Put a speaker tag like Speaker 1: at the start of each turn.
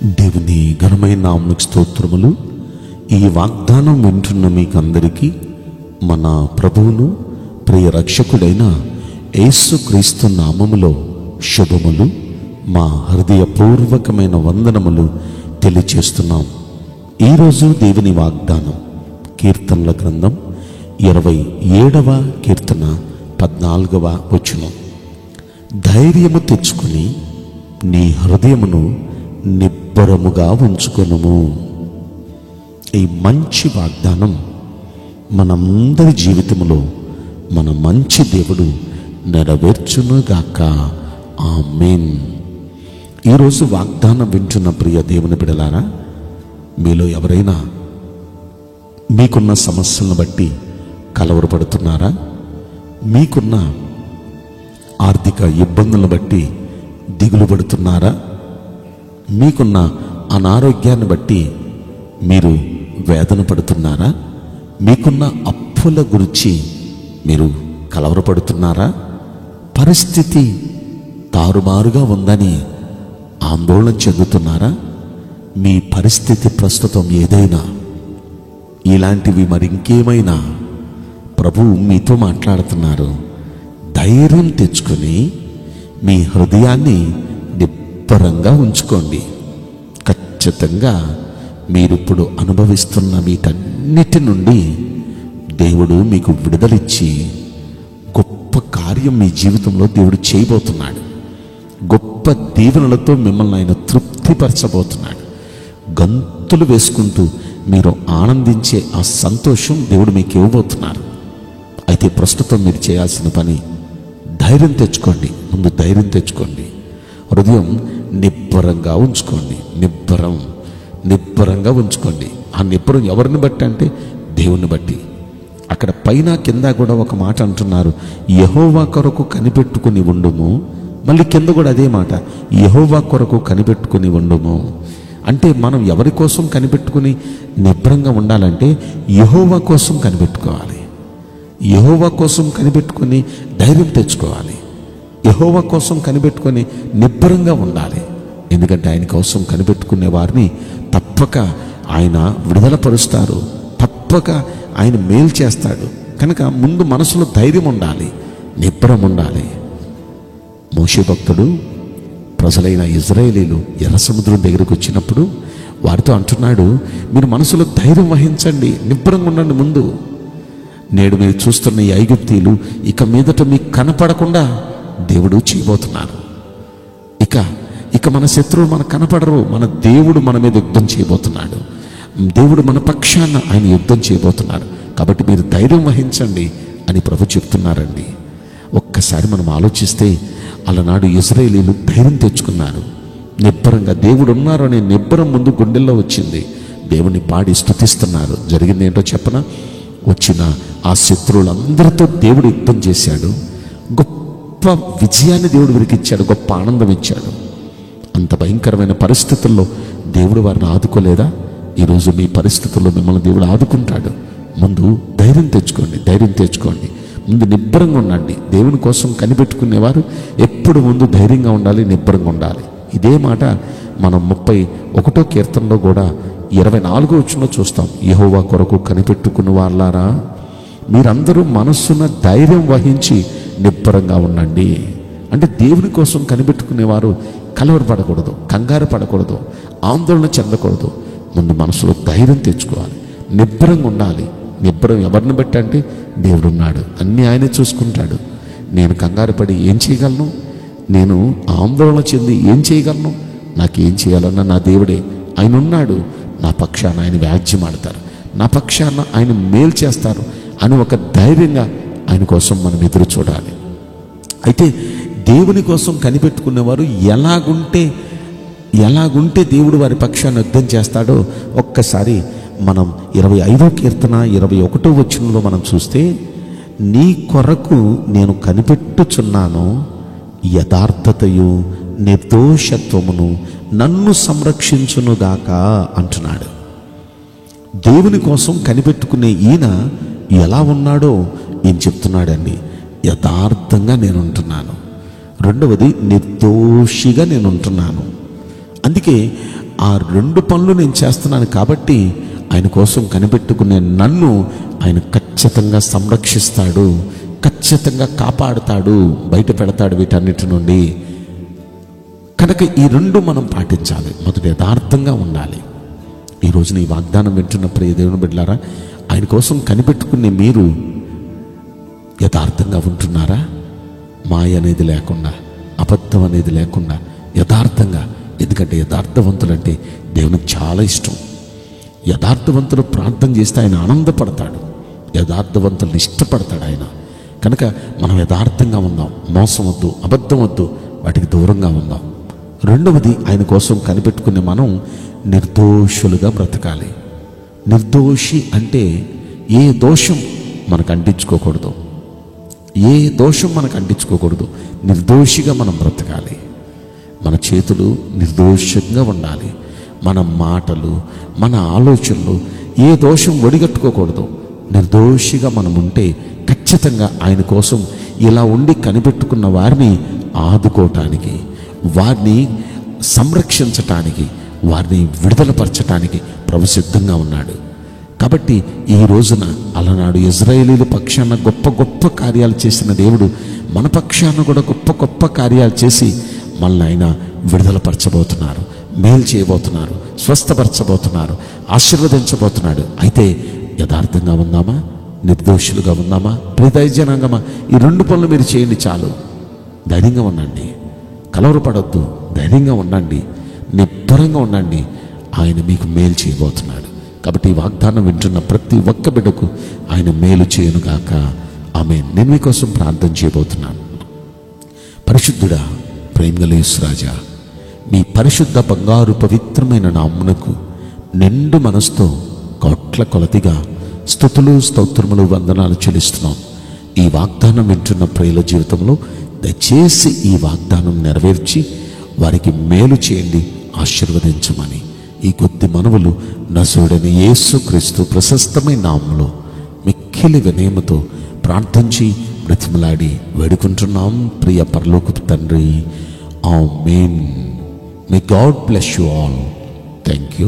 Speaker 1: దేవుని ఘనమైన నామమునకు స్తోత్రములు. ఈ వాగ్దానం వింటున్న మీకందరికీ మన ప్రభువును ప్రియ రక్షకుడైన యేసుక్రీస్తు నామములో శుభములు, మా హృదయపూర్వకమైన వందనములు తెలియచేస్తున్నాం. ఈరోజు దేవుని వాగ్దానం కీర్తనల గ్రంథం 27వ కీర్తన 14వ వచనం. ధైర్యము తెచ్చుకుని నీ హృదయమును నిబ్బరముగా ఉంచుకొనుము. ఈ మంచి వాగ్దానం మనందరి జీవితంలో మన మంచి దేవుడు నెరవేర్చునుగాక. ఆమేన్. ఈరోజు వాగ్దానం వింటున్న ప్రియ దేవుని బిడ్డలారా, మీలో ఎవరైనా మీకున్న సమస్యలను బట్టి కలవరపడుతున్నారా? మీకున్న ఆర్థిక ఇబ్బందులను బట్టి దిగులు పడుతున్నారా? మీకున్న అనారోగ్యాన్ని బట్టి మీరు వేదన పడుతున్నారా? మీకున్న అప్పుల గురించి మీరు కలవరపడుతున్నారా? పరిస్థితి తారుమారుగా ఉందని ఆందోళన చెందుతున్నారా? మీ పరిస్థితి ప్రస్తుతం ఏదైనా, ఇలాంటివి మరింకేమైనా ప్రభువు మీతో మాట్లాడుతున్నారు. ధైర్యం తెచ్చుకొని మీ హృదయాన్ని నిబ్బరంగా ఉంచుకోండి. ఖచ్చితంగా మీరిప్పుడు అనుభవిస్తున్న వీటన్నిటి నుండి దేవుడు మీకు విడుదలిచ్చి గొప్ప కార్యం మీ జీవితంలో దేవుడు చేయబోతున్నాడు. గొప్ప దీవెనలతో మిమ్మల్ని ఆయన తృప్తిపరచబోతున్నాడు. గంతులు వేసుకుంటూ మీరు ఆనందించే ఆ సంతోషం దేవుడు మీకు ఇవ్వబోతున్నారు. అయితే ప్రస్తుతం మీరు చేయాల్సిన పని ధైర్యం తెచ్చుకోండి. ముందు ధైర్యం తెచ్చుకోండి. హృదయం నిబ్బరంగా ఉంచుకోండి. నిబ్బరంగా ఉంచుకోండి. ఆ నిబ్బరం ఎవరిని బట్టి అంటే దేవుని బట్టి. అక్కడ పైన కింద కూడా ఒక మాట అంటున్నారు, యెహోవా కొరకు కనిపెట్టుకుని ఉండుము. మళ్ళీ కింద కూడా అదే మాట, యెహోవా కొరకు కనిపెట్టుకుని ఉండుము. అంటే మనం ఎవరి కోసం కనిపెట్టుకుని నిబ్బరంగా ఉండాలంటే యెహోవా కోసం కనిపెట్టుకోవాలి. యెహోవా కోసం కనిపెట్టుకుని ధైర్యం తెచ్చుకోవాలి. యెహోవా కోసం కనిపెట్టుకొని నిబ్బరంగా ఉండాలి. ఎందుకంటే ఆయన కోసం కనిపెట్టుకునే వారిని తప్పక ఆయన విడుదల పరుస్తారు. తప్పక ఆయన మేలు చేస్తాడు. కనుక ముందు మనసులో ధైర్యం ఉండాలి, నిబ్బరం ఉండాలి. మోషే భక్తుడు ప్రజలైన ఇజ్రాయేలీలు ఎర్ర సముద్రం దగ్గరకు వచ్చినప్పుడు వారితో అంటున్నాడు, మీరు మనసులో ధైర్యం వహించండి, నిబ్బరంగా ఉండండి. ముందు నేడు మీరు చూస్తున్న ఈ ఐగుప్తీయులు ఇక మీదట మీకు కనపడకుండా దేవుడు చేయబోతున్నారు. ఇక మన శత్రువులు మనకు కనపడరు. మన దేవుడు మన మీద యుద్ధం చేయబోతున్నాడు. దేవుడు మన పక్షాన ఆయన యుద్ధం చేయబోతున్నాడు. కాబట్టి మీరు ధైర్యం వహించండి అని ప్రభు చెప్తున్నారండి. ఒక్కసారి మనం ఆలోచిస్తే అలనాడు ఇశ్రాయేలీలు ధైర్యం తెచ్చుకున్నారు. నిబ్బరంగా దేవుడు ఉన్నారు అనే నిబ్బరం ముందు గుండెల్లో వచ్చింది. దేవుని పాడి స్తుతిస్తున్నారు. జరిగింది ఏంటో చెప్పనా? వచ్చిన ఆ శత్రువులందరితో దేవుడు యుద్ధం చేశాడు. గొప్ప విజయాన్ని దేవుడు వీరికి ఇచ్చాడు. గొప్ప ఆనందం ఇచ్చాడు. అంత భయంకరమైన పరిస్థితుల్లో దేవుడు వారిని ఆదుకోలేదా? ఈరోజు మీ పరిస్థితుల్లో మిమ్మల్ని దేవుడు ఆదుకుంటాడు. ముందు ధైర్యం తెచ్చుకోండి. ముందు నిబ్బరంగా ఉండండి. దేవుని కోసం కనిపెట్టుకునేవారు ఎప్పుడు ముందు ధైర్యంగా ఉండాలి, నిబ్బరంగా ఉండాలి. ఇదే మాట మనం 31వ కీర్తనలో కూడా 24వ వచనంలో చూస్తాం. యెహోవా కొరకు కనిపెట్టుకుని వాళ్ళారా, మీరందరూ మనస్సున ధైర్యం వహించి నిబ్బరంగా ఉండండి. అంటే దేవుని కోసం కనిపెట్టుకునేవారు కలవరపడకూడదు, కంగారు పడకూడదు, ఆందోళన చెందకూడదు. ముందు మనసులో ధైర్యం తెచ్చుకోవాలి, నిబ్బరంగా ఉండాలి. నిబ్బరం ఎవరిని బట్టి అంటే దేవుడు ఉన్నాడు, అన్నీ ఆయనే చూసుకుంటాడు. నేను కంగారు పడి ఏం చేయగలను? నేను ఆందోళన చెంది ఏం చేయగలను? నాకేం చేయాలన్నా నా దేవుడే, ఆయన ఉన్నాడు. నా పక్షాన ఆయన వ్యాజ్యం ఆడతారు, నా పక్షాన ఆయన మేలు చేస్తారు అని ఒక ధైర్యంగా ఆయన కోసం మనం ఎదురు చూడాలి. అయితే దేవుని కోసం కనిపెట్టుకునేవారు ఎలాగుంటే దేవుడు వారి పక్షాన్ని యుద్ధం చేస్తాడో ఒక్కసారి మనం 25వ కీర్తన 21వ వచనంలో మనం చూస్తే, నీ కొరకు నేను కనిపెట్టుచున్నాను, యథార్థతయు నిర్దోషత్వమును నన్ను సంరక్షించునుగాక అంటున్నాడు. దేవుని కోసం కనిపెట్టుకునే ఈయన ఎలా ఉన్నాడో ఈయన చెప్తున్నాడండి. యథార్థంగా నేను ఉంటున్నాను, రెండవది నిర్దోషిగా నేను ఉంటున్నాను. అందుకే ఆ 2 పనులు నేను చేస్తున్నాను కాబట్టి ఆయన కోసం కనిపెట్టుకునే నన్ను ఆయన ఖచ్చితంగా సంరక్షిస్తాడు, ఖచ్చితంగా కాపాడుతాడు, బయట పెడతాడు వీటన్నిటి నుండి. కనుక ఈ 2 మనం పాటించాలి. మొదట యథార్థంగా ఉండాలి. ఈ రోజున ఈ వాగ్దానం వింటున్న ప్రియ దేవుని బిడ్డలారా, ఆయన కోసం కనిపెట్టుకునే మీరు యథార్థంగా ఉంటున్నారా? మాయ అనేది లేకుండా, అబద్ధం అనేది లేకుండా యథార్థంగా. ఎందుకంటే యథార్థవంతులంటే దేవునికి చాలా ఇష్టం. యథార్థవంతులు ప్రార్థన చేస్తే ఆయన ఆనందపడతాడు, యథార్థవంతులను ఇష్టపడతాడు ఆయన. కనుక మనం యథార్థంగా ఉందాం. మోసం వద్దు, అబద్ధం వద్దు, వాటికి దూరంగా ఉందాం. రెండవది, ఆయన కోసం కనిపెట్టుకునే మనం నిర్దోషులుగా బ్రతకాలి. నిర్దోషి అంటే ఏ దోషం మనకు అంటించుకోకూడదు, ఏ దోషం మనకు అంటించుకోకూడదు. నిర్దోషిగా మనం బ్రతకాలి. మన చేతులు నిర్దోషంగా ఉండాలి. మన మాటలు, మన ఆలోచనలు ఏ దోషం ఒడిగట్టుకోకూడదు. నిర్దోషిగా మనం ఉంటే ఖచ్చితంగా ఆయన కోసం ఇలా ఉండి కనిపెట్టుకున్న వారిని ఆదుకోవటానికి, వారిని సంరక్షించటానికి, వారిని విడుదలపరచటానికి ప్రభు సిద్ధంగా ఉన్నాడు. కాబట్టి ఈ రోజున అలనాడు ఇజ్రాయేలీల పక్షాన గొప్ప గొప్ప కార్యాలు చేసిన దేవుడు మన పక్షాన కూడా గొప్ప గొప్ప కార్యాలు చేసి మనల్ని ఆయన విడుదలపరచబోతున్నారు, మేలు చేయబోతున్నారు, స్వస్థపరచబోతున్నారు, ఆశీర్వదించబోతున్నాడు. అయితే యథార్థంగా ఉందామా? నిర్దోషులుగా ఉందామా? ప్రియదైవ జనాంగమా, ఈ 2 పనులు మీరు చేయండి చాలు. ధైర్యంగా ఉండండి, కలవరపడొద్దు, ధైర్యంగా ఉండండి, నిబ్బరంగా ఉండండి. ఆయన మీకు మేలు చేయబోతున్నాడు. కాబట్టి ఈ వాగ్దానం వింటున్న ప్రతి ఒక్క బిడ్డకు ఆయన మేలు చేయనుగాక. ఆమేన్. నేను మీకోసం ప్రార్థన చేయబోతున్నాను. పరిశుద్ధుడా, ప్రేమగల యేసు రాజా, మీ పరిశుద్ధ బంగారు పవిత్రమైన నామమునకు నిండు మనసుతో కోట్ల కొలతిగా స్తుతులు, స్తోత్రములు, వందనాలు చెల్లిస్తున్నాం. ఈ వాగ్దానం వింటున్న ప్రియుల జీవితంలో దయచేసి ఈ వాగ్దానం నెరవేర్చి వారికి మేలు చేయండి, ఆశీర్వదించమని ఈ కొద్ది మనవులు నజరుడైన యేసుక్రీస్తు ప్రశస్తమైన నామములో మిక్కిలి వినయముతో ప్రార్థించి బ్రతిమలాడి వేడుకుంటున్నాం ప్రియ పరలోకపు తండ్రి. ఆమేన్. May God bless you all. Thank you.